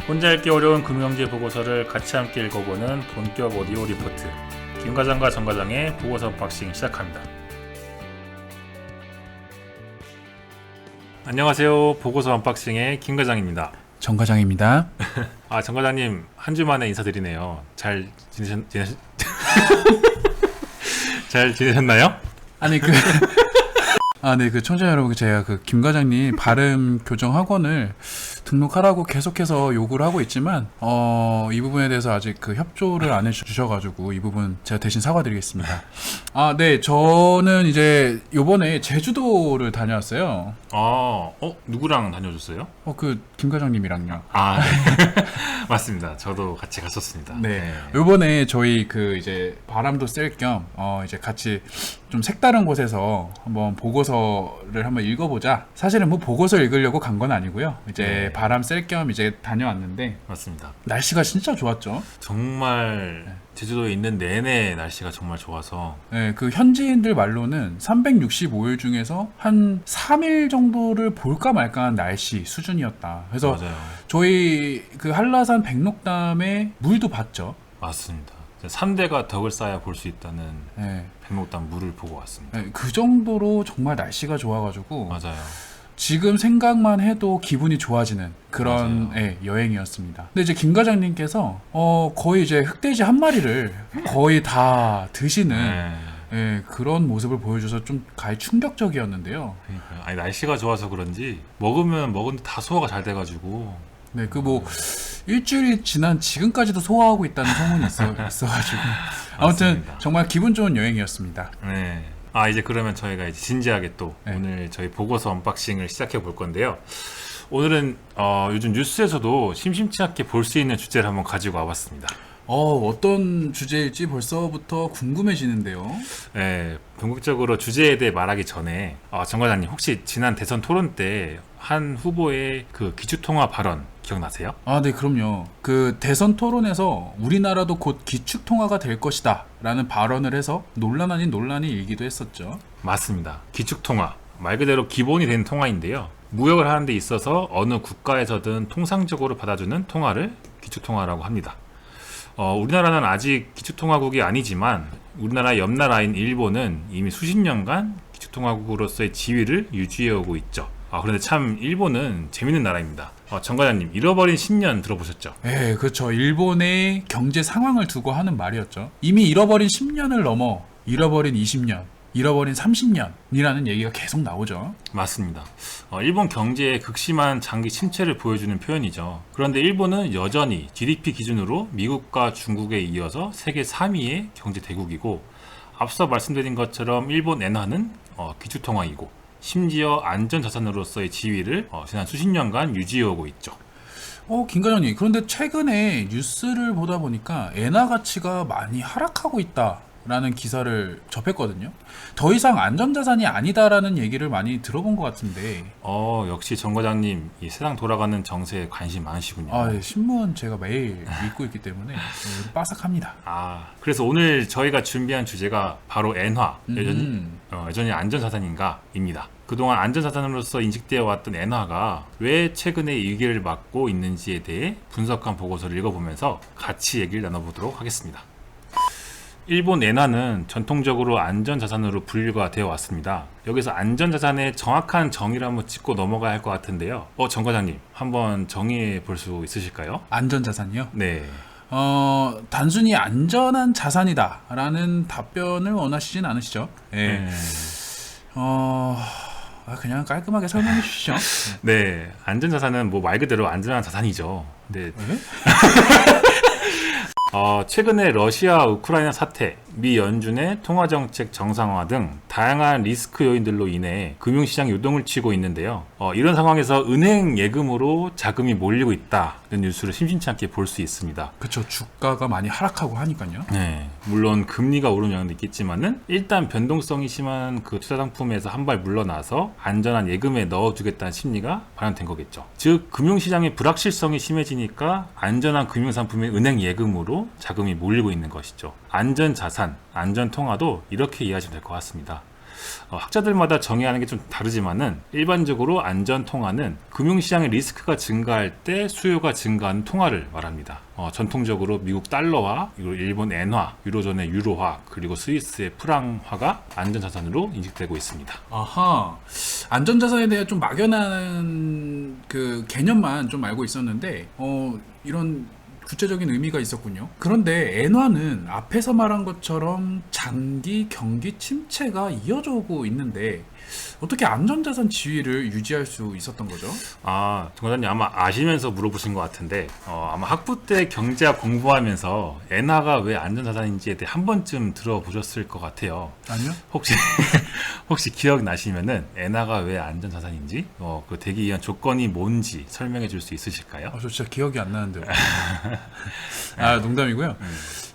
혼자 읽기 어려운 금융경제 보고서를 같이 함께 읽어보는 본격 오디오 리포트. 김 과장과 정 과장의 보고서 언박싱 시작합니다. 안녕하세요. 보고서 언박싱의 김 과장입니다. 정 과장입니다. 정 과장님 한 주 만에 인사드리네요. 잘 지내셨나요? 아니 그 청취자 여러분, 제가 김 과장님 발음 교정 학원을 등록하라고 계속해서 요구를 하고 있지만 이 부분에 대해서 아직 협조를 안 해주셔가지고 이 부분 제가 대신 사과드리겠습니다. 네, 저는 이제 요번에 제주도를 다녀왔어요. 누구랑 다녀오셨어요? 김 과장님이랑요. 맞습니다. 저도 같이 갔었습니다. 네. 요번에 저희 이제 바람도 쐴 겸 이제 같이 좀 색다른 곳에서 한번 보고서를 한번 읽어보자. 사실은 보고서 읽으려고 간 건 아니고요. 이제 바람 쐴 겸 이제 다녀왔는데. 맞습니다. 날씨가 진짜 좋았죠. 정말 제주도에 있는 내내 날씨가 정말 좋아서. 네, 현지인들 말로는 365일 중에서 한 3일 정도를 볼까 말까한 날씨 수준이었다. 그래서 맞아요. 저희 한라산 백록담에 물도 봤죠. 맞습니다. 3대가 덕을 쌓아야 볼 수 있다는 백록담 물을 보고 왔습니다. 네, 그 정도로 정말 날씨가 좋아가지고. 맞아요. 지금 생각만 해도 기분이 좋아지는 그런 여행이었습니다. 근데 이제 김 과장님께서 거의 이제 흑돼지 한 마리를 거의 다 드시는 그런 모습을 보여줘서 좀 가히 충격적이었는데요. 그러니까요. 날씨가 좋아서 그런지 먹은데 다 소화가 잘 돼가지고. 네, 일주일이 지난 지금까지도 소화하고 있다는 소문이 있어가지고 아무튼 정말 기분 좋은 여행이었습니다. 네. 이제 그러면 저희가 이제 진지하게 또 오늘 저희 보고서 언박싱을 시작해 볼 건데요. 오늘은 요즘 뉴스에서도 심심치 않게 볼 수 있는 주제를 한번 가지고 와봤습니다. 어떤 주제일지 벌써부터 궁금해지는데요. 네, 본격적으로 주제에 대해 말하기 전에 정 과장님, 혹시 지난 대선 토론 때 한 후보의 기축통화 발언 기억나세요? 네, 그럼요. 대선 토론에서 우리나라도 곧 기축통화가 될 것이다 라는 발언을 해서 논란 아닌 논란이 일기도 했었죠. 맞습니다. 기축통화, 말 그대로 기본이 된 통화인데요. 무역을 하는 데 있어서 어느 국가에서든 통상적으로 받아주는 통화를 기축통화라고 합니다. 우리나라는 아직 기축통화국이 아니지만 우리나라 옆 나라인 일본은 이미 수십 년간 기축통화국으로서의 지위를 유지해오고 있죠. 그런데 참 일본은 재밌는 나라입니다. 정 과장님, 잃어버린 10년 들어보셨죠? 네, 그렇죠. 일본의 경제 상황을 두고 하는 말이었죠. 이미 잃어버린 10년을 넘어 잃어버린 20년, 잃어버린 30년이라는 얘기가 계속 나오죠. 맞습니다. 일본 경제의 극심한 장기 침체를 보여주는 표현이죠. 그런데 일본은 여전히 GDP 기준으로 미국과 중국에 이어서 세계 3위의 경제 대국이고, 앞서 말씀드린 것처럼 일본 엔화는 기축통화이고, 심지어 안전자산으로서의 지위를 지난 수십 년간 유지해오고 있죠. 김 과장님, 그런데 최근에 뉴스를 보다 보니까 엔화 가치가 많이 하락하고 있다라는 기사를 접했거든요. 더 이상 안전자산이 아니다라는 얘기를 많이 들어본 것 같은데. 역시 정 과장님, 이 세상 돌아가는 정세에 관심 많으시군요. 신문 제가 매일 읽고 있기 때문에 빠삭합니다. 그래서 오늘 저희가 준비한 주제가 바로 엔화, 여전히 안전자산인가입니다. 그동안 안전자산으로서 인식되어 왔던 엔화가 왜 최근에 위기를 맞고 있는지에 대해 분석한 보고서를 읽어보면서 같이 얘기를 나눠보도록 하겠습니다. 일본 엔화는 전통적으로 안전자산으로 분류가 되어 왔습니다. 여기서 안전자산의 정확한 정의를 한번 짚고 넘어가야 할 것 같은데요. 정 과장님, 한번 정의해 볼 수 있으실까요? 안전자산이요? 네. 단순히 안전한 자산이다라는 답변을 원하시진 않으시죠? 그냥 깔끔하게 설명해 주시죠. 네, 안전자산은 말 그대로 안전한 자산이죠. 네. 최근에 러시아 우크라이나 사태, 미 연준의 통화정책 정상화 등 다양한 리스크 요인들로 인해 금융시장 요동을 치고 있는데요. 이런 상황에서 은행 예금으로 자금이 몰리고 있다는 뉴스를 심심치 않게 볼 수 있습니다. 그렇죠. 주가가 많이 하락하고 하니까요. 네, 물론 금리가 오르는 영향도 있겠지만은 일단 변동성이 심한 투자 상품에서 한 발 물러나서 안전한 예금에 넣어두겠다는 심리가 반영된 거겠죠. 즉, 금융시장의 불확실성이 심해지니까 안전한 금융상품의 은행 예금으로 자금이 몰리고 있는 것이죠. 안전자산, 안전통화도 이렇게 이해하시면 될 것 같습니다. 학자들마다 정의하는 게 좀 다르지만은 일반적으로 안전통화는 금융시장의 리스크가 증가할 때 수요가 증가하는 통화를 말합니다. 전통적으로 미국 달러화, 그리고 일본 엔화, 유로존의 유로화, 그리고 스위스의 프랑화가 안전자산으로 인식되고 있습니다. 아하, 안전자산에 대해 좀 막연한 그 개념만 좀 알고 있었는데, 이런 구체적인 의미가 있었군요. 그런데 엔화는 앞에서 말한 것처럼 장기 경기 침체가 이어져 오고 있는데 어떻게 안전자산 지위를 유지할 수 있었던 거죠? 정관장님 아마 아시면서 물어보신 것 같은데 아마 학부 때 경제학 공부하면서 엔화가 왜 안전자산인지에 대해 한 번쯤 들어보셨을 것 같아요. 아니요? 혹시 기억나시면은 엔화가 왜 안전자산인지 그 되기 위한 조건이 뭔지 설명해 줄 수 있으실까요? 저 진짜 기억이 안 나는데요. 농담이고요.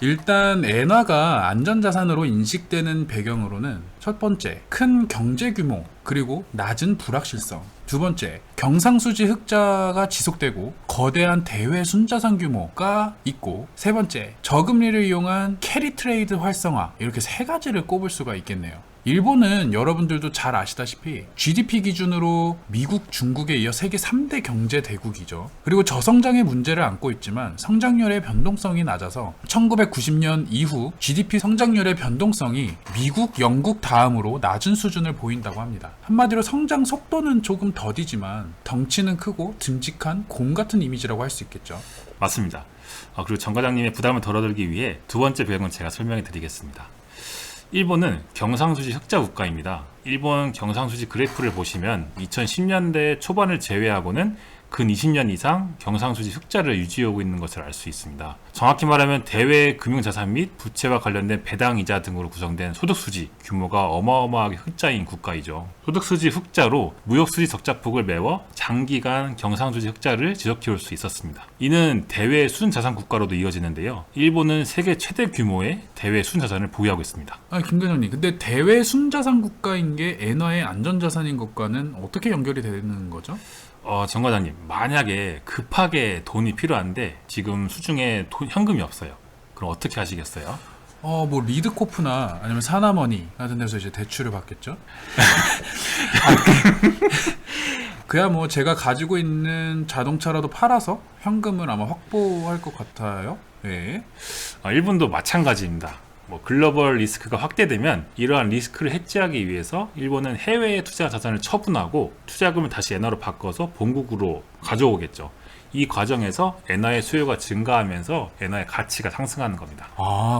일단 엔화가 안전자산으로 인식되는 배경으로는 첫 번째, 큰 경제 규모 그리고 낮은 불확실성. 두 번째, 경상수지 흑자가 지속되고 거대한 대외 순자산 규모가 있고, 세 번째, 저금리를 이용한 캐리 트레이드 활성화. 이렇게 세 가지를 꼽을 수가 있겠네요. 일본은 여러분들도 잘 아시다시피 GDP 기준으로 미국, 중국에 이어 세계 3대 경제 대국이죠. 그리고 저성장의 문제를 안고 있지만 성장률의 변동성이 낮아서 1990년 이후 GDP 성장률의 변동성이 미국, 영국 다음으로 낮은 수준을 보인다고 합니다. 한마디로 성장 속도는 조금 더디지만 덩치는 크고 듬직한 곰 같은 이미지라고 할 수 있겠죠. 맞습니다. 그리고 정 과장님의 부담을 덜어들기 위해 두 번째 배경은 제가 설명해 드리겠습니다. 일본은 경상수지 흑자 국가입니다. 일본 경상수지 그래프를 보시면 2010년대 초반을 제외하고는 근 20년 이상 경상수지 흑자를 유지하고 있는 것을 알 수 있습니다. 정확히 말하면 대외 금융자산 및 부채와 관련된 배당이자 등으로 구성된 소득수지 규모가 어마어마하게 흑자인 국가이죠. 소득수지 흑자로 무역수지 적자폭을 메워 장기간 경상수지 흑자를 지속해올 수 있었습니다. 이는 대외 순자산 국가로도 이어지는데요. 일본은 세계 최대 규모의 대외 순자산을 보유하고 있습니다. 김 과장님, 근데 대외 순자산 국가인 게 엔화의 안전자산인 것과는 어떻게 연결이 되는 거죠? 정 과장님, 만약에 급하게 돈이 필요한데 지금 수중에 현금이 없어요. 그럼 어떻게 하시겠어요? 뭐 리드코프나 아니면 사나머니 같은 데서 이제 대출을 받겠죠. 그야 뭐 제가 가지고 있는 자동차라도 팔아서 현금을 아마 확보할 것 같아요. 네. 일본도 마찬가지입니다. 글로벌 리스크가 확대되면 이러한 리스크를 해지하기 위해서 일본은 해외에 투자 자산을 처분하고 투자금을 다시 엔화로 바꿔서 본국으로 가져오겠죠. 이 과정에서 엔화의 수요가 증가하면서 엔화의 가치가 상승하는 겁니다.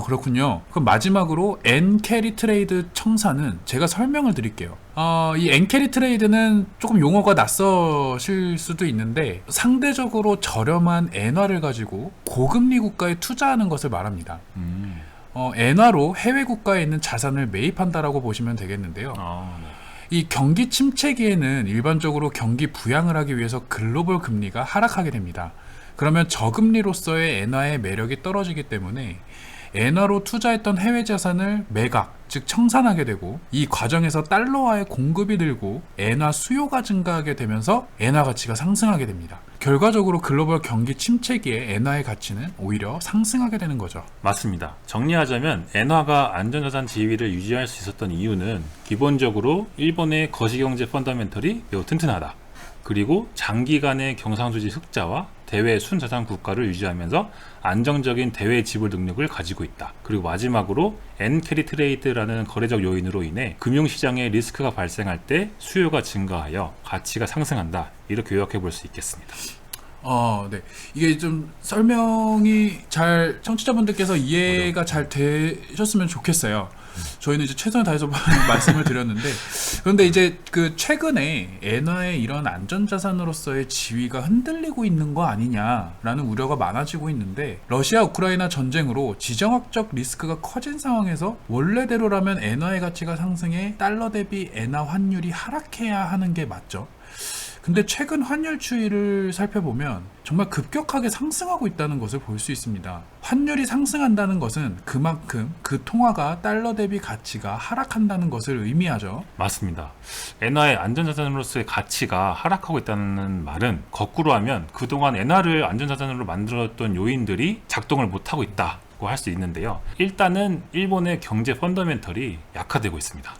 그렇군요. 그럼 마지막으로 엔캐리 트레이드 청산은 제가 설명을 드릴게요. 이 엔캐리 트레이드는 조금 용어가 낯서실 수도 있는데 상대적으로 저렴한 엔화를 가지고 고금리 국가에 투자하는 것을 말합니다. 엔화로 해외 국가에 있는 자산을 매입한다라고 보시면 되겠는데요. 이 경기 침체기에는 일반적으로 경기 부양을 하기 위해서 글로벌 금리가 하락하게 됩니다. 그러면 저금리로서의 엔화의 매력이 떨어지기 때문에 엔화로 투자했던 해외 자산을 매각, 즉 청산하게 되고, 이 과정에서 달러화의 공급이 늘고 엔화 수요가 증가하게 되면서 엔화 가치가 상승하게 됩니다. 결과적으로 글로벌 경기 침체기에 엔화의 가치는 오히려 상승하게 되는 거죠. 맞습니다. 정리하자면 엔화가 안전자산 지위를 유지할 수 있었던 이유는 기본적으로 일본의 거시경제 펀더멘털이 매우 튼튼하다. 그리고 장기간의 경상수지 흑자와 대외 순자산 국가를 유지하면서 안정적인 대외 지불 능력을 가지고 있다. 그리고 마지막으로 엔캐리 트레이드라는 거래적 요인으로 인해 금융시장에 리스크가 발생할 때 수요가 증가하여 가치가 상승한다. 이렇게 요약해 볼 수 있겠습니다. 네. 이게 좀 설명이 잘 청취자분들께서 이해가 잘 되셨으면 좋겠어요. 저희는 이제 최선을 다해서 말씀을 드렸는데, 그런데 이제 그 최근에 엔화의 이런 안전자산으로서의 지위가 흔들리고 있는 거 아니냐라는 우려가 많아지고 있는데, 러시아 우크라이나 전쟁으로 지정학적 리스크가 커진 상황에서 원래대로라면 엔화의 가치가 상승해 달러 대비 엔화 환율이 하락해야 하는 게 맞죠. 근데 최근 환율 추이를 살펴보면 정말 급격하게 상승하고 있다는 것을 볼 수 있습니다. 환율이 상승한다는 것은 그만큼 그 통화가 달러 대비 가치가 하락한다는 것을 의미하죠. 맞습니다. 엔화의 안전자산으로서의 가치가 하락하고 있다는 말은 거꾸로 하면 그동안 엔화를 안전자산으로 만들었던 요인들이 작동을 못하고 있다. 할 수 있는데요. 일단은 일본의 경제 펀더멘털이 약화되고 있습니다.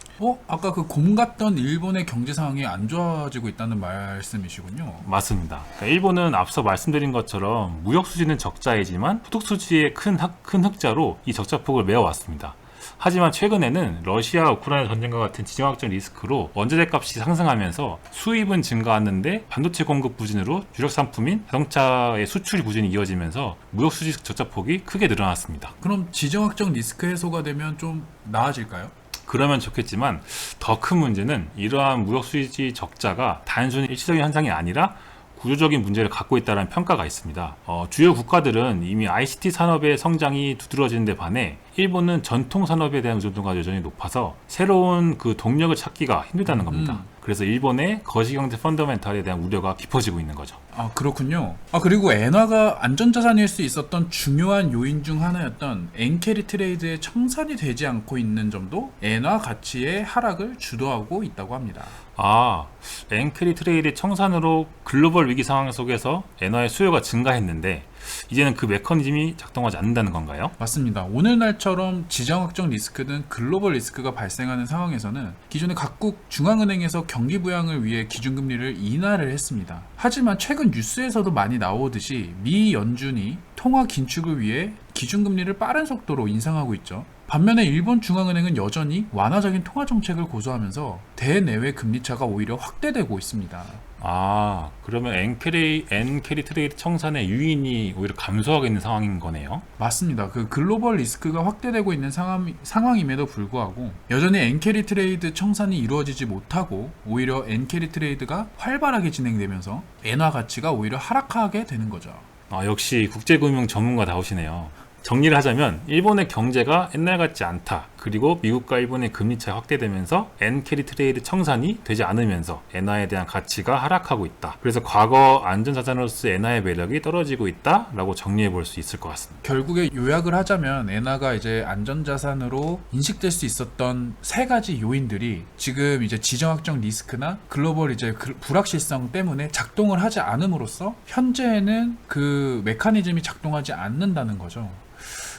아까 그 곰 같던 일본의 경제 상황이 안 좋아지고 있다는 말씀이시군요. 맞습니다. 그러니까 일본은 앞서 말씀드린 것처럼 무역 수지는 적자이지만 소득 수지의 큰 흑자로 이 적자폭을 메워왔습니다. 하지만 최근에는 러시아 우크라이나 전쟁과 같은 지정학적 리스크로 원자재 값이 상승하면서 수입은 증가하는데 반도체 공급 부진으로 주력 상품인 자동차의 수출 부진이 이어지면서 무역 수지 적자폭이 크게 늘어났습니다. 그럼 지정학적 리스크 해소가 되면 좀 나아질까요? 그러면 좋겠지만 더 큰 문제는 이러한 무역 수지 적자가 단순히 일시적인 현상이 아니라 구조적인 문제를 갖고 있다는 평가가 있습니다. 주요 국가들은 이미 ICT 산업의 성장이 두드러지는 데 반해 일본은 전통 산업에 대한 의존도가 여전히 높아서 새로운 그 동력을 찾기가 힘들다는 겁니다. 그래서 일본의 거시경제 펀더멘탈에 대한 우려가 깊어지고 있는 거죠. 아, 그렇군요. 그리고 엔화가 안전자산일 수 있었던 중요한 요인 중 하나였던 엔캐리 트레이드의 청산이 되지 않고 있는 점도 엔화 가치의 하락을 주도하고 있다고 합니다. 엔캐리 트레이드 청산으로 글로벌 위기 상황 속에서 엔화의 수요가 증가했는데 이제는 그 메커니즘이 작동하지 않는다는 건가요? 맞습니다. 오늘날처럼 지정학적 리스크든 글로벌 리스크가 발생하는 상황에서는 기존의 각국 중앙은행에서 경기 부양을 위해 기준금리를 인하를 했습니다. 하지만 최근 뉴스에서도 많이 나오듯이 미 연준이 통화 긴축을 위해 기준금리를 빠른 속도로 인상하고 있죠. 반면에 일본 중앙은행은 여전히 완화적인 통화 정책을 고수하면서 대내외 금리차가 오히려 확대되고 있습니다. 그러면 엔캐리 트레이드 청산의 유인이 오히려 감소하고 있는 상황인 거네요. 맞습니다. 그 글로벌 리스크가 확대되고 있는 상황임에도 불구하고 여전히 엔캐리 트레이드 청산이 이루어지지 못하고 오히려 엔캐리 트레이드가 활발하게 진행되면서 엔화 가치가 오히려 하락하게 되는 거죠. 역시 국제금융 전문가 나오시네요. 정리를 하자면 일본의 경제가 옛날 같지 않다. 그리고 미국과 일본의 금리차 확대되면서 엔캐리 트레이드 청산이 되지 않으면서 엔화에 대한 가치가 하락하고 있다. 그래서 과거 안전자산으로서 엔화의 매력이 떨어지고 있다라고 정리해 볼 수 있을 것 같습니다. 결국에 요약을 하자면 엔화가 이제 안전자산으로 인식될 수 있었던 세 가지 요인들이 지금 이제 지정학적 리스크나 글로벌 이제 불확실성 때문에 작동을 하지 않음으로써 현재는 그 메커니즘이 작동하지 않는다는 거죠.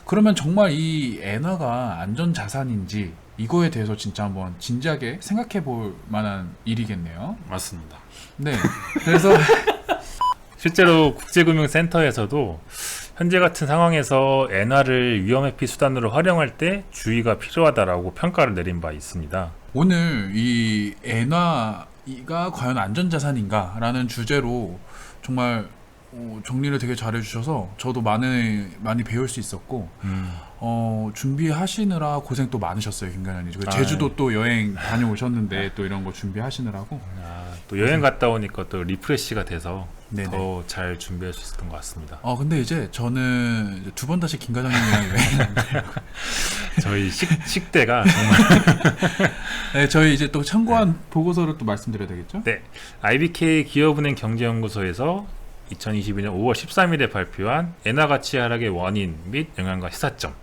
그러면 정말 이 엔화가 안전자산인지 이거에 대해서 진짜 한번 진지하게 생각해 볼 만한 일이겠네요. 맞습니다. 네. 그래서 실제로 국제금융센터에서도 현재 같은 상황에서 엔화를 위험회피 수단으로 활용할 때 주의가 필요하다라고 평가를 내린 바 있습니다. 오늘 이 엔화가 과연 안전자산인가라는 주제로 정말 정리를 되게 잘해주셔서 저도 많이 배울 수 있었고 준비하시느라 고생 또 많으셨어요, 김관장님. 제주도 또 여행 다녀오셨는데 또 이런 거 준비하시느라고 또 여행 갔다 오니까 또 리프레시가 돼서 네네. 더 잘 준비할 수 있었던 것 같습니다. 근데 이제 저는 이제 두 번 다시 김과장님이랑 여행 저희 식대가 정말 네, 저희 이제 또 참고한 보고서를 또 말씀드려야 되겠죠? 네, IBK 기업은행 경제연구소에서 2022년 5월 13일에 발표한 엔화 가치 하락의 원인 및 영향과 시사점.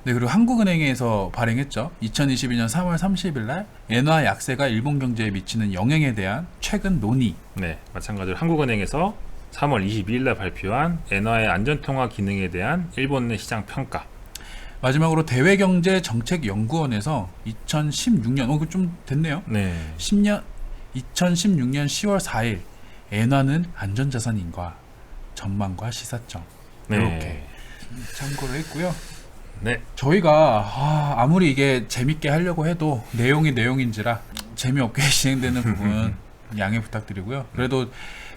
네, 그리고 한국은행에서 발행했죠. 2022년 3월 30일 날 엔화 약세가 일본 경제에 미치는 영향에 대한 최근 논의. 네, 마찬가지로 한국은행에서 3월 22일 날 발표한 엔화의 안전통화 기능에 대한 일본 내 시장 평가. 마지막으로 대외경제정책연구원에서 2016년, 좀 됐네요. 네. 2016년 10월 4일 엔화는 안전자산인가 전망과 시사점 이렇게 참고를 했고요. 네. 저희가 아무리 이게 재밌게 하려고 해도 내용인지라 재미없게 진행되는 부분 양해 부탁드리고요. 그래도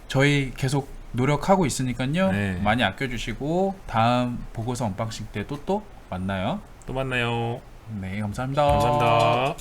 저희 계속 노력하고 있으니까요. 네. 많이 아껴주시고 다음 보고서 언박싱 때 또 만나요. 또 만나요. 네, 감사합니다. 감사합니다.